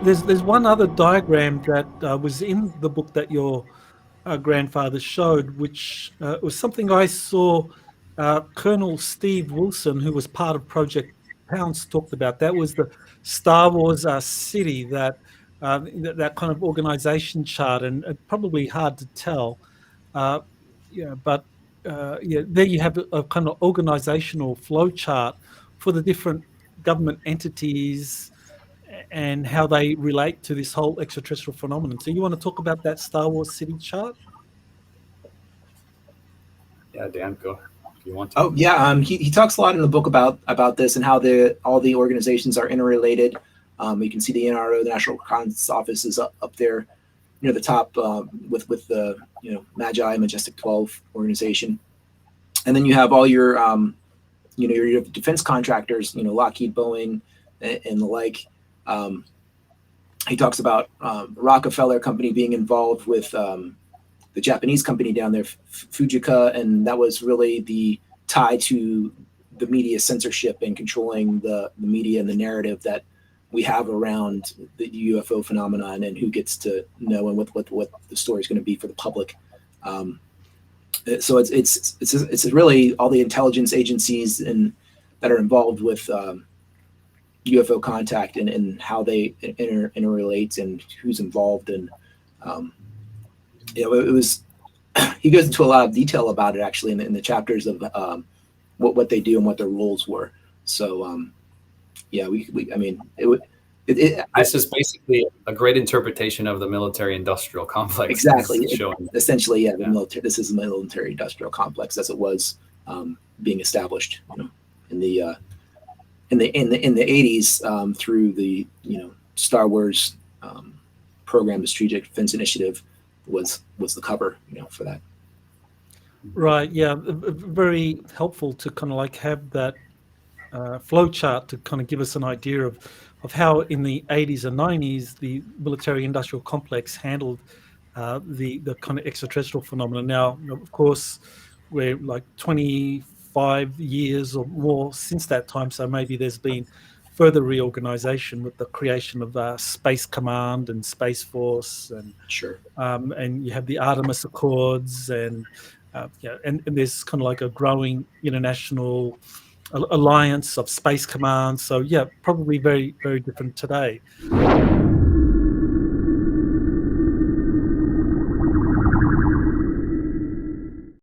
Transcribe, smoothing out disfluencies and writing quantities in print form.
There's one other diagram that was in the book that your grandfather showed, which was something I saw Colonel Steve Wilson, who was part of Project Pounce, talked about. That was the Star Wars city, that kind of organization chart, and probably hard to tell. Uh, but there you have a kind of organizational flow chart for the different government entities and how they relate to this whole extraterrestrial phenomenon. So you want to talk about that Star Wars city chart? Yeah, Dan, go if you want to. Oh yeah, he talks a lot in the book about this and how all the organizations are interrelated. You can see the NRO, the National Reconnaissance Office, is up there near the top with the MAJI, Majestic 12 organization, and then you have all your your defense contractors, Lockheed, Boeing, and the like. He talks about Rockefeller Company being involved with the Japanese company down there, Fujika, and that was really the tie to the media censorship and controlling the media and the narrative that we have around the UFO phenomenon and who gets to know and what the story is going to be for the public. So it's really all the intelligence agencies that are involved with UFO contact and how they interrelate and who's involved. And it was he goes into a lot of detail about it actually in the chapters of what they do and what their roles were. So This is basically a great interpretation of the military-industrial complex. Exactly. Essentially, the military. This is a military-industrial complex as it was being established, in the 80s through the Star Wars program, the Strategic Defense Initiative was the cover, for that. Right. Yeah. Very helpful to kind of like have that flow chart to kind of give us an idea of how in the 80s and 90s the military industrial complex handled the kind of extraterrestrial phenomenon. Now, of course, we're like 25 years or more since that time, so maybe there's been further reorganization with the creation of Space Command and Space Force, and sure, and you have the Artemis Accords, and and there's kind of like a growing international alliance of space commands. So yeah, probably very, very different today.